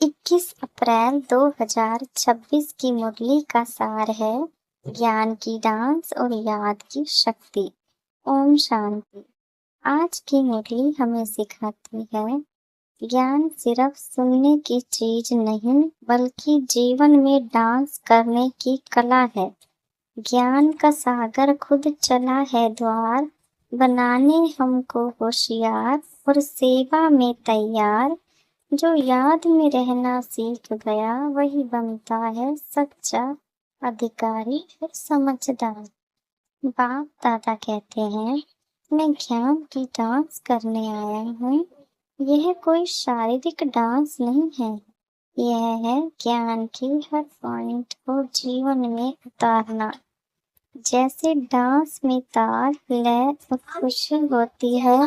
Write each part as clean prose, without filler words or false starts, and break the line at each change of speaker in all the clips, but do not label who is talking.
21 अप्रैल 2026 की मुरली का सार है ज्ञान की डांस और याद की शक्ति। ओम शांति। आज की मुरली हमें सिखाती है ज्ञान सिर्फ सुनने की चीज नहीं बल्कि जीवन में डांस करने की कला है। ज्ञान का सागर खुद चला है द्वार बनाने हमको होशियार और सेवा में तैयार। जो याद में रहना सीख गया वही बनता है सच्चा अधिकारी और समझदार। बाप दादा कहते हैं मैं ज्ञान की डांस करने आया हूँ। यह कोई शारीरिक डांस नहीं है, यह है ज्ञान की हर पॉइंट को जीवन में उतारना। जैसे डांस में ताल लय और खुशी होती है,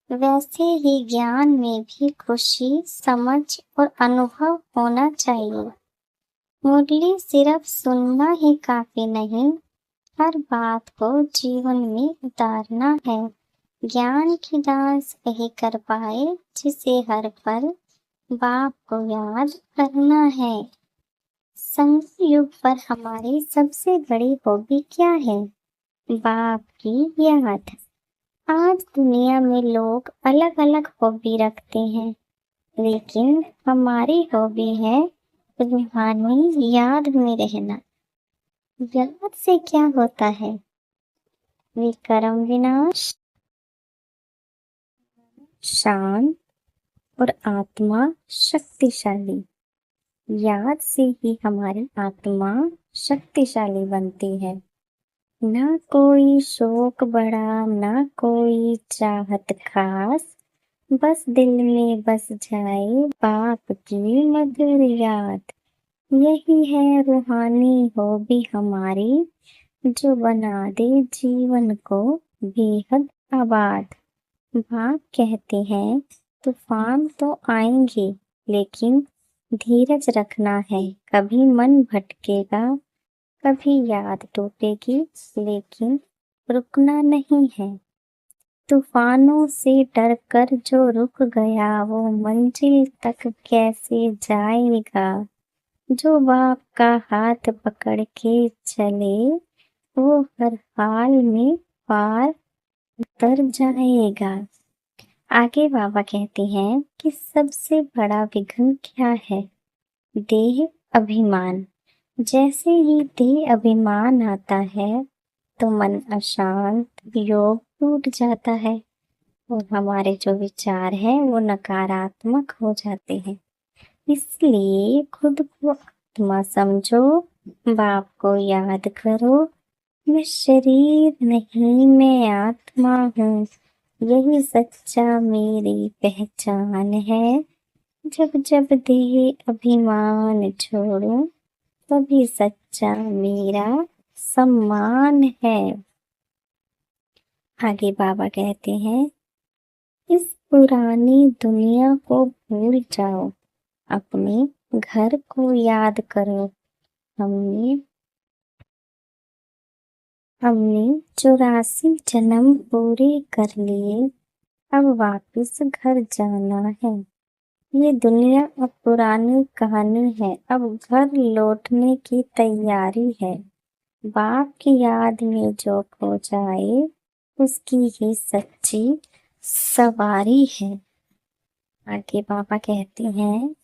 वैसे ही ज्ञान में भी खुशी समझ और अनुभव होना चाहिए। मुरली सिर्फ सुनना ही काफी नहीं, हर बात को जीवन में उतारना है। ज्ञान की डांस वही कर पाए जिसे हर पल बाप को याद करना है। संगम युग पर हमारी सबसे बड़ी हॉबी क्या है? बाप की याद। आज दुनिया में लोग अलग अलग हॉबी रखते हैं, लेकिन हमारी हॉबी है रूहानी याद में रहना। याद से क्या होता है? विक्रम विनाश, शांत और आत्मा शक्तिशाली। याद से ही हमारी आत्मा शक्तिशाली बनती है। ना कोई शौक बड़ा, ना कोई चाहत खास, बस दिल में बस जाए बाप की मधुर याद। यही है रूहानी हॉबी हमारी, जो बना दे जीवन को बेहद आबाद। बाप कहते हैं तूफान तो आएंगे, लेकिन धीरज रखना है। कभी मन भटकेगा, कभी याद टूटेगी, लेकिन रुकना नहीं है। तूफानों से डरकर जो रुक गया वो मंजिल तक कैसे जाएगा। जो बाप का हाथ पकड़ के चले वो हर हाल में पार उतर जाएगा। आगे बाबा कहते हैं कि सबसे बड़ा विघ्न क्या है? देह अभिमान। जैसे ही देह अभिमान आता है तो मन अशांत, योग टूट जाता है और हमारे जो विचार हैं वो नकारात्मक हो जाते हैं। इसलिए खुद को आत्मा समझो, बाप को याद करो। मैं शरीर नहीं, मैं आत्मा हूँ, यही सच्चा मेरी पहचान है। जब जब देह अभिमान छोड़ो तभी सच्चा मेरा सम्मान है। आगे बाबा कहते हैं इस पुरानी दुनिया को भूल जाओ, अपने घर को याद करो। हमने 84 जन्म पूरे कर लिए, अब वापस घर जाना है। ये दुनिया अब पुरानी कहानी है, अब घर लौटने की तैयारी है। बाप की याद में जो खो जाए उसकी ही सच्ची सवारी है। आगे बाबा कहते हैं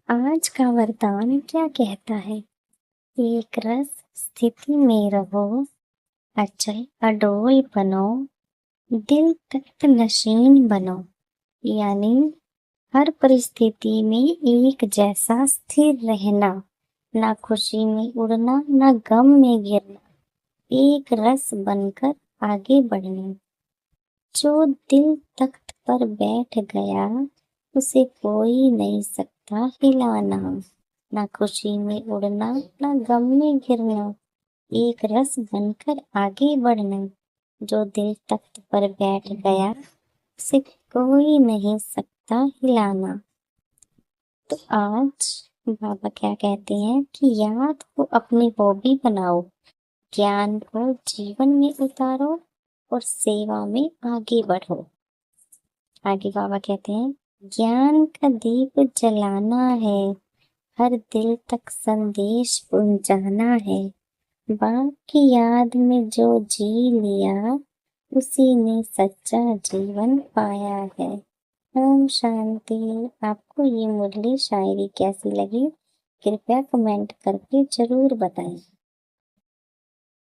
आज का वरदान क्या कहता है? एक रस स्थिति में रहो, अचल अडोल बनो, दिल तख्त नशीन बनो। यानी हर परिस्थिति में एक जैसा स्थिर रहना, ना खुशी में उड़ना, ना गम में गिरना, एक रस बनकर आगे बढ़ना। जो दिल तख्त पर बैठ गया उसे कोई नहीं सकता हिलाना, ना खुशी में उड़ना, ना गम में गिरना, एक रस बनकर आगे बढ़ना। जो दिल तख्त पर बैठ गया उसे कोई नहीं सकता हिलाना। तो आज बाबा क्या कहते हैं कि याद को अपनी हॉबी बनाओ, ज्ञान को जीवन में उतारो और सेवा में आगे बढ़ो। आगे बाबा कहते हैं, ज्ञान का दीप जलाना है, हर दिल तक संदेश पहुंचाना है। बाप की याद में जो जी लिया, उसी ने सच्चा जीवन पाया है। ओम शांति। आपको ये मुरली शायरी कैसी लगी? कृपया कमेंट करके जरूर बताएं।